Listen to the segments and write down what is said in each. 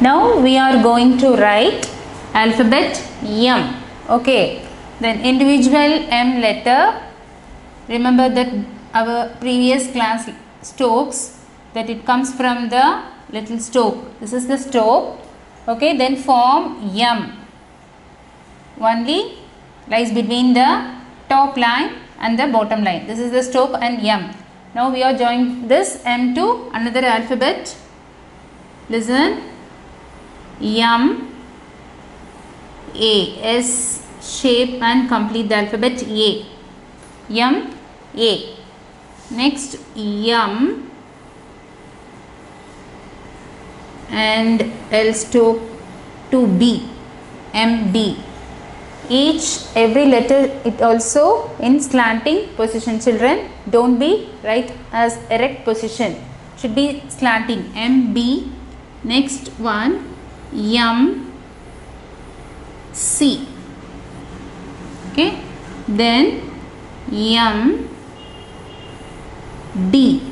Now we are going to write alphabet M. Okay. Then individual M letter. Remember that our previous class stokes, that it comes from the little stoke. This is the stoke. Okay. Then form M. Only lies between the top line and the bottom line. This is the stoke and M. Now we are joining this M to another alphabet. Listen. M, A, S shape and complete the alphabet A. M, A. Next M and L stoke to B, M, B. Every letter it also in slanting position, children. Don't be right as erect position. Should be slanting, M, B. Next one M, C. Okay. Then M, D.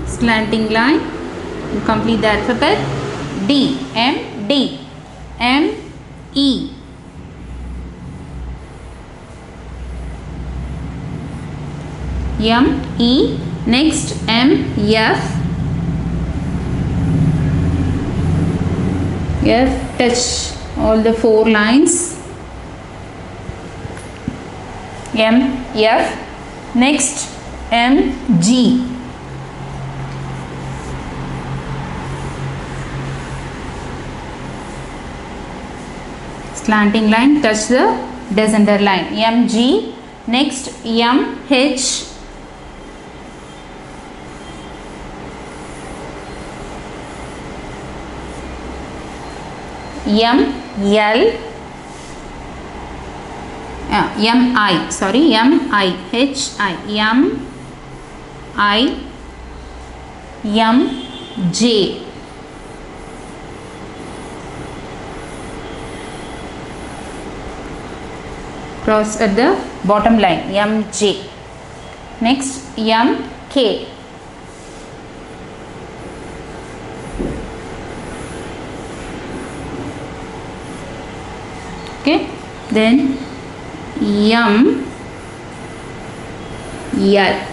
Slanting line. You complete the alphabet. D, M, D. M, E. M, E. Next M, F. F, touch all the 4 lines. M, F. Next M, G. Slanting line, touch the descender line. M, G. Next M, H. M, L, M, I, sorry, M, I, H, I, M, I, M, J. Cross at the bottom line, M, J. Next, M, K. Okay, then M, L.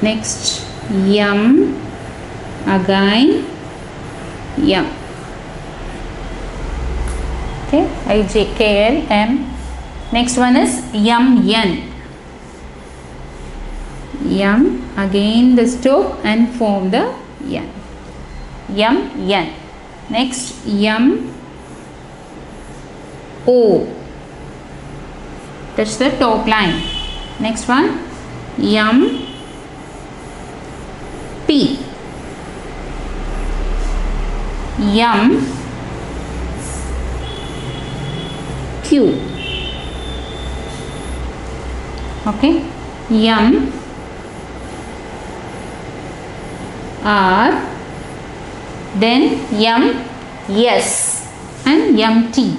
Next M, again M. Okay, I, J, K, L, M. Next one is M, N. M, again the stoke and form the N. M, N. Next M, O. Touch the top line. Next one M, P. M, Q. Okay. M, R. Then M, S and M, T.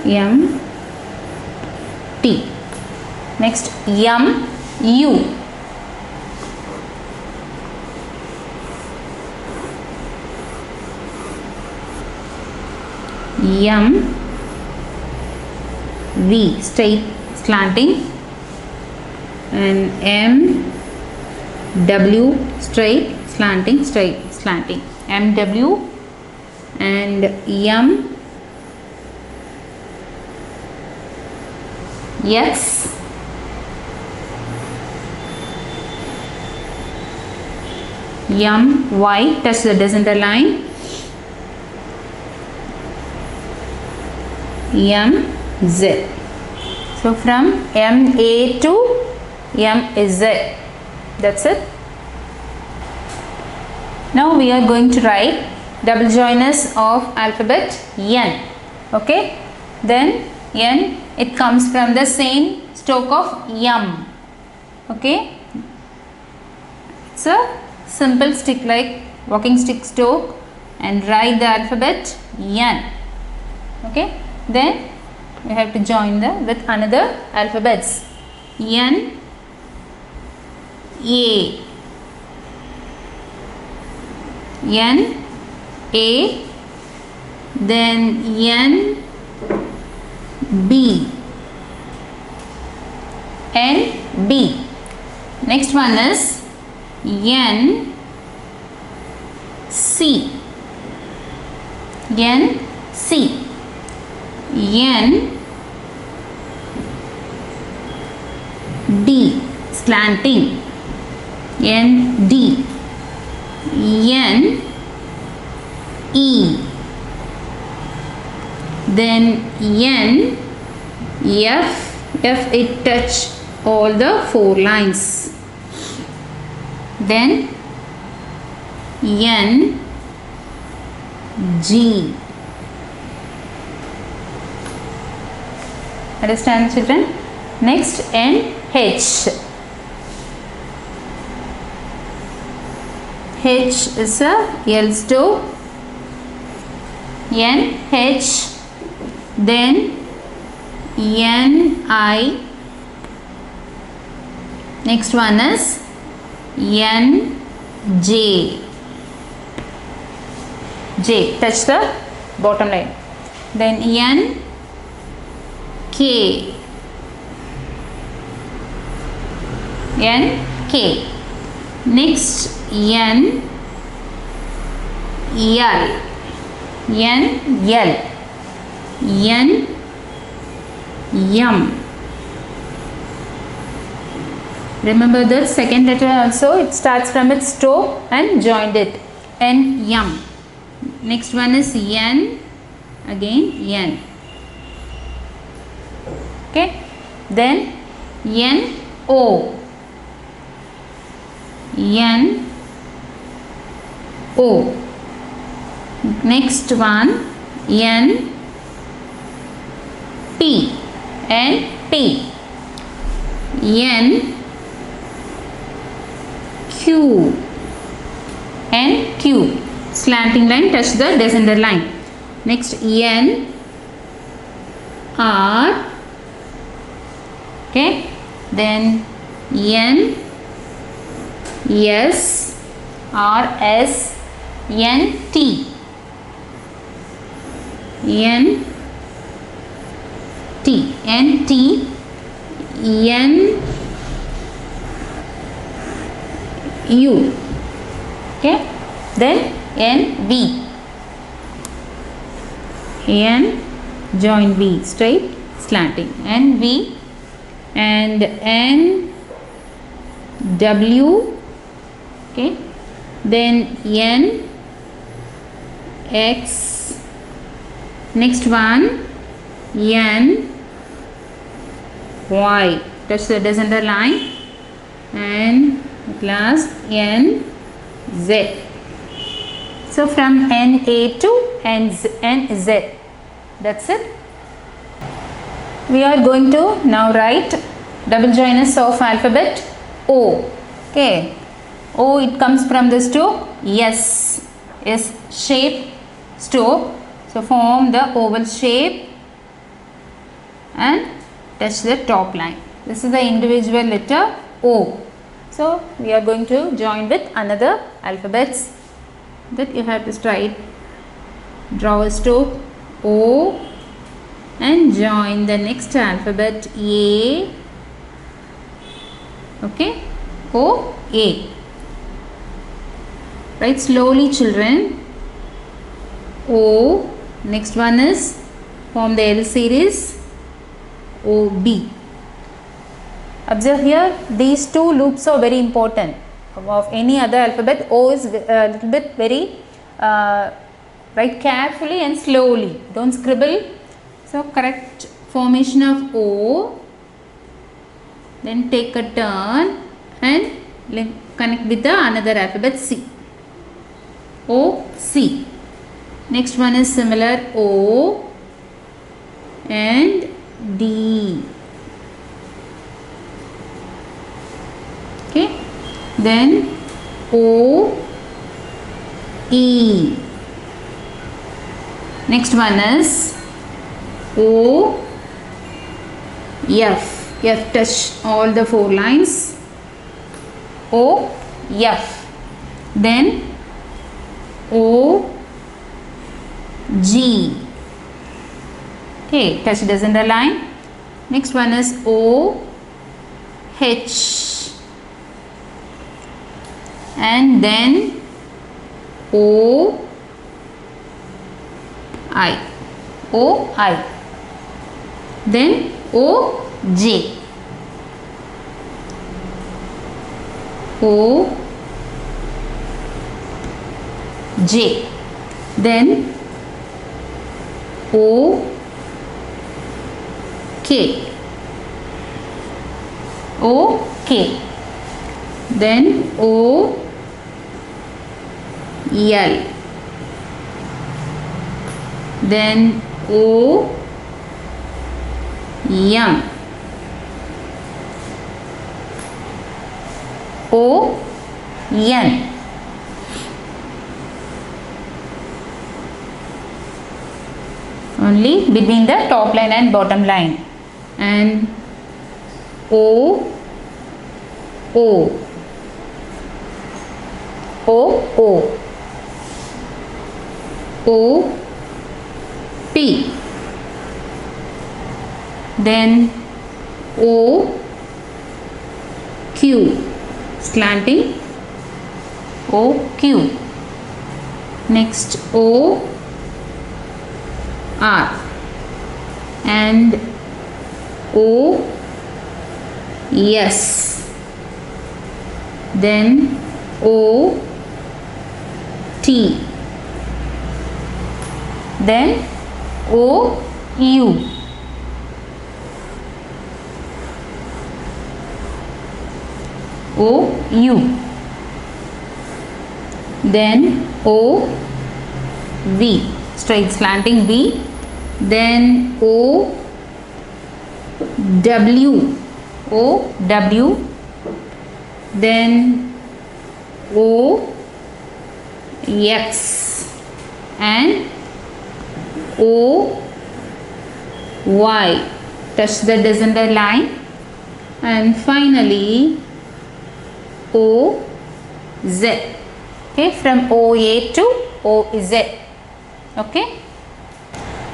M, T. Next M, U. M, V, straight slanting, and M, W, straight slanting, straight slanting. M, W and M, X, M, Y, touch the descender line. M, Z. So from M, A to M, Z. That's it. Now we are going to write double joiners of alphabet N. Okay. Then N, it comes from the same stroke of M. Okay. It's a simple stick like walking stick stroke, and write the alphabet N. Okay. Then we have to join the with another alphabets. N A, N A, then N B, N B. Next one is N C, N C, N D, slanting, N D, N E, then N F, F it touch all the 4 lines, then N G. Understand, children? Next, N H. H is a L stop. N H, then N I. Next one is N J. J, touch the bottom line. Then N K, N K. Next N L, N L, N M. Remember the second letter also, it starts from its toe and joined it. N M. Next one is N, again N. Okay, then N O, N O. Next one N P, N P, N Q, N Q. Slanting line touch the descender line. Next N R, okay, then N S, R S, N T, N T, N T, N U, okay, then N V, N join V, straight slanting, N V, and N W, okay, then N X. Next one N Y, touch the descender line, and at last N Z. So from N A to N Z, that's it. We are going to now write double joiners of alphabet O. Okay, O, it comes from this to S, S shape stop. So form the oval shape and touch the top line. This is the individual letter O. So we are going to join with another alphabets that you have to straight draw a stop O and join the next alphabet A. Okay, O, A. Write slowly, children. O. Next one is form the L series, O B. Observe here, these two loops are very important. Of any other alphabet, O is a little bit very write carefully and slowly, don't scribble. So correct formation of O, then take a turn and connect with the another alphabet C, O C. Next one is similar, O and D. Okay, then O E. Next one is O F. F touch all the 4 lines. O, F. Then O, G. Okay, touch doesn't align. Next one is O, H. And then O, I. O, I. Then O, J. O, J. Then O, K. O, K. Then O, L. Then O, M. O, N. Only between the top line and bottom line. And O, O. O, O. O, P. Then O, Q. Slanting. O, Q. Next O, R. And O, S. Then O, T. Then O, U. O, U. Then O, V. Straight slanting V. Then O, W. O, W. Then O, X. And O, Y. Touch the horizontal line. And finally O, Z. Okay, from OA to OZ. Okay.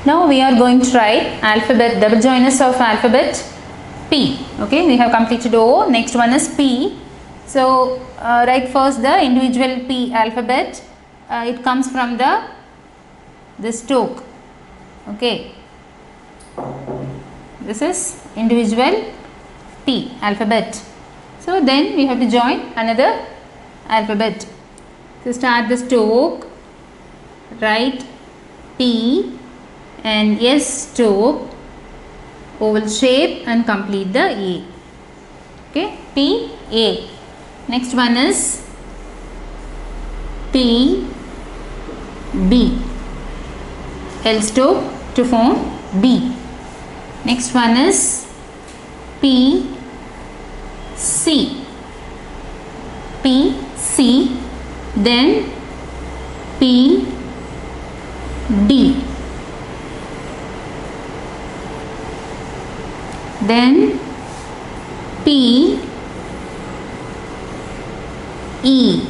Now we are going to write alphabet, double joiners of alphabet P. Okay, we have completed O. Next one is P. So write first the individual P alphabet. It comes from this stroke. Okay, this is individual P alphabet. So then we have to join another alphabet. So start the stroke, write P and S stroke, oval shape and complete the A. Okay, P, A. Next one is P, B. L stroke to form B. Next one is P, C. P, C. Then P, D. Then P, E.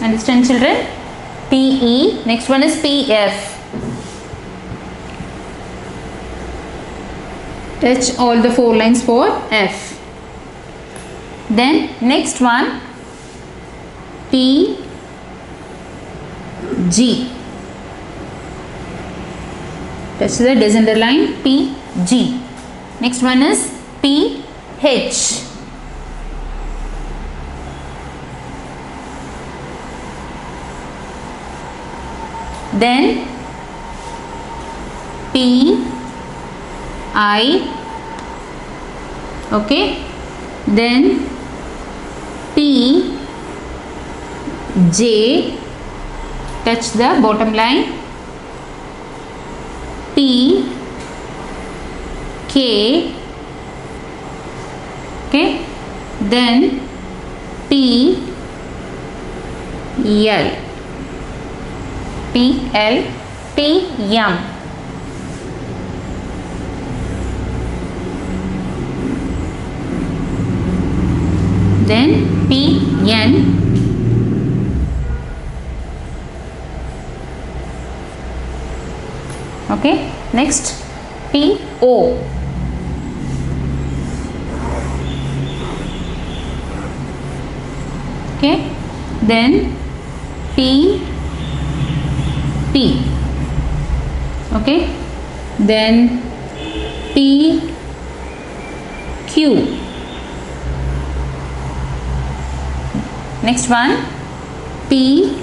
Understand, children? P, E. Next one is P, F. Touch all the 4 lines for F. Then next one P, G. Touch the horizontal line P, G. Next one is P, H. Then P, I. Okay. Then P, J. Touch the bottom line. P, K. Okay. Then P, L. P, L. P, M. then P N, okay, next P O, okay, then P P, okay, then P Q, next one P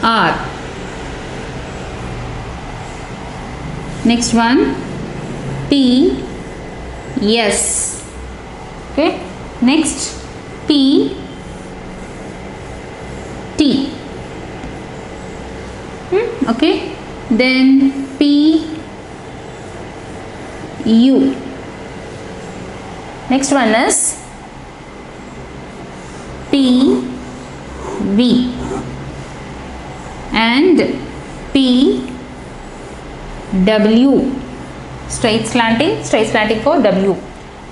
R, next one P S, okay, next P T, okay, then P U, next one is P V and P W, straight slanting for W,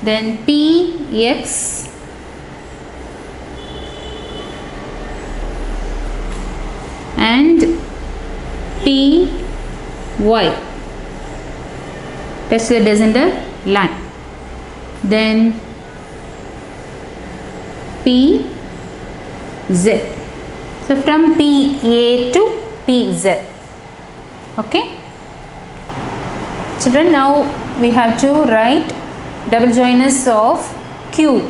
then P X and P Y, that's the descender line, then P Z, so from P A to P Z, okay. Children, now we have to write double joiners of Q,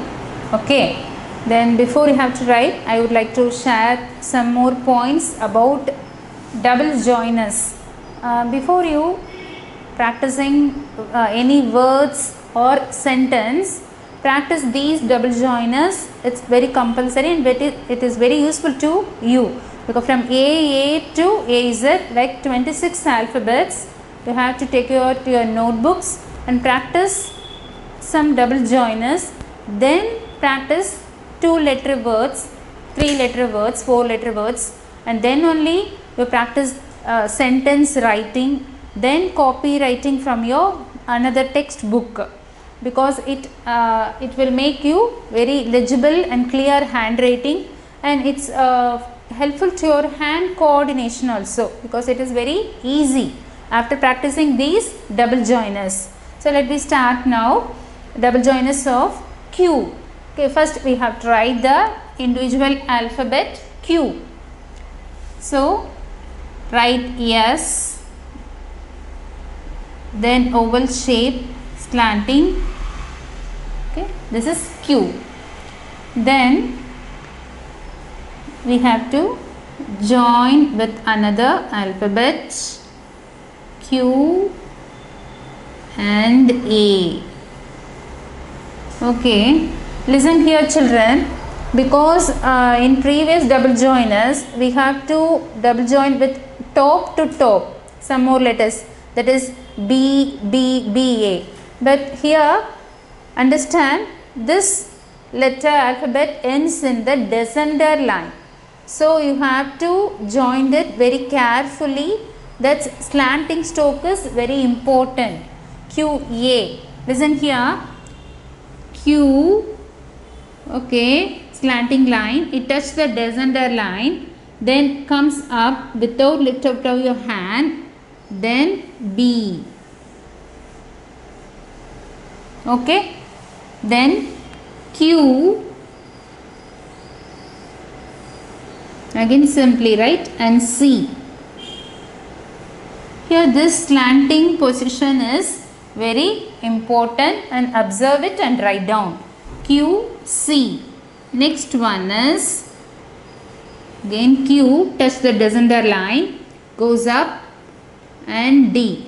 okay. Then before you have to write, I would like to share some more points about double joiners. Before you practicing any words or sentence, practice these double joiners. It's very compulsory and it is very useful to you, because from A to AZ, like 26 alphabets, you have to take to your notebooks and practice some double joiners. Then practice 2-letter words, 3-letter words, 4-letter words, and then only you practice sentence writing, then copywriting from your another textbook, because it will make you very legible and clear handwriting, and it's helpful to your hand coordination also, because it is very easy after practicing these double joiners. So let me start now. Double joiners of Q. Okay, first we have to write the individual alphabet Q. So write S, then oval shape slanting, okay, this is Q. Then we have to join with another alphabet Q and A. Okay, listen here children, because in previous double joiners we have to double join with top to top some more letters, that is B, B, B, A. But here understand, this letter alphabet ends in the descender line, so you have to join it very carefully. That's slanting stroke is very important. Q, A, listen here, Q, okay, slanting line, it touches the descender line, then comes up without lift up of your hand, then B, okay, then Q, again simply write, and C. Here this slanting position is very important, and observe it and write down. Q, C. Next one is again Q, touch the descender line, goes up, and D,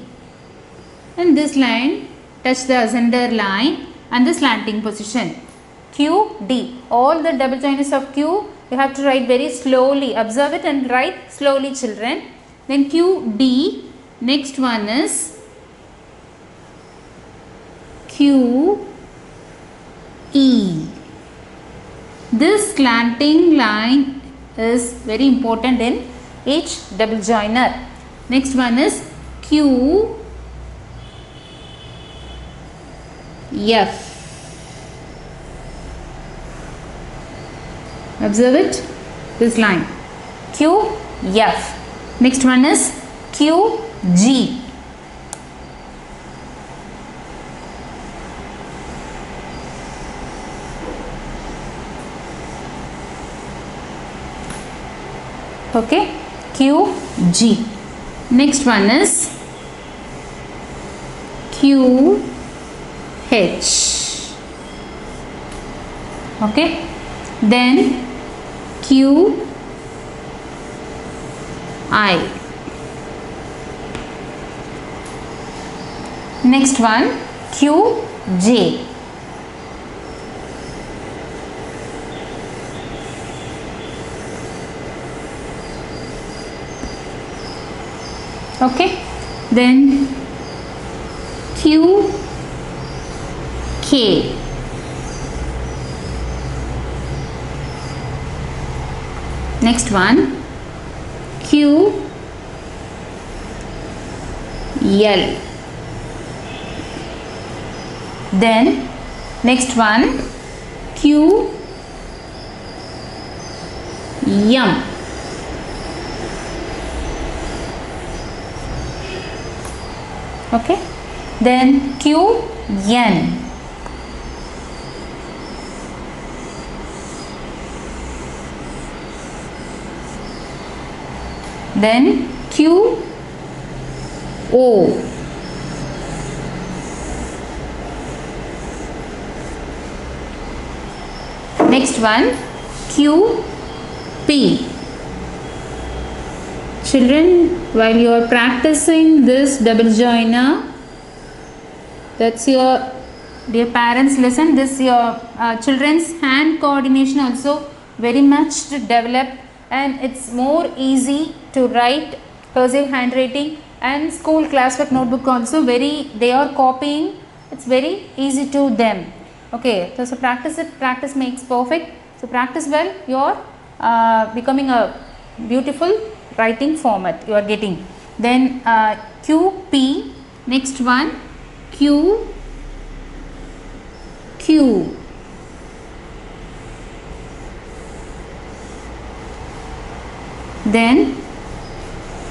and this line touch the ascender line and the slanting position. Q, D. All the double joiners of Q you have to write very slowly. Observe it and write slowly children. Then Q, D. Next one is Q, E. This slanting line is very important in each double joiner. Next one is Q, F. Observe it, this line. Q, F. Next one is Q, G. Okay, Q, G. Next one is Q, H. Okay, then Q, I. Next one, Q, J. Okay, then Q, K. Next one, Q, L. Then next one, Q, M. Okay, then Q, N. Then Q, O. Next one, Q, P. Children, while you are practicing this double joiner, that's your, dear parents, listen, this your children's hand coordination also very much to develop, and it's more easy to write cursive handwriting, and school classwork notebook also very, they are copying, it's very easy to them. Okay, so practice it, practice makes perfect. So practice well, you are becoming a beautiful writing format you are getting. Then QP. Next one, Q, Q. Then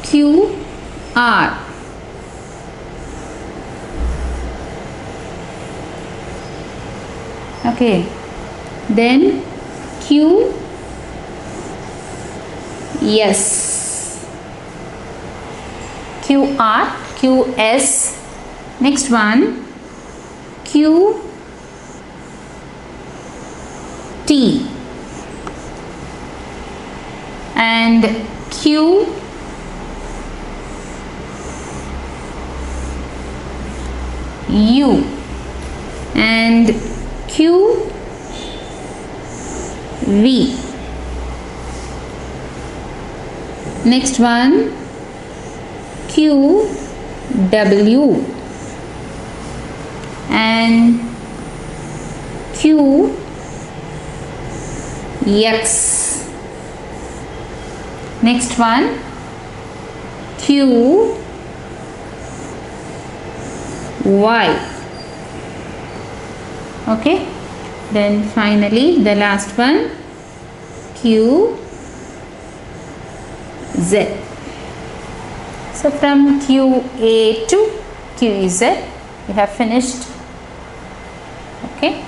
Q, R. Okay, then Q, S. Q, R, Q, S. Next one, Q, T. And Q, U. And Q, V. Next one, Q, W. And Q, X. Next one, Q, Y. Okay, then finally the last one, Q, Z. So from QA to QZ we have finished. Okay.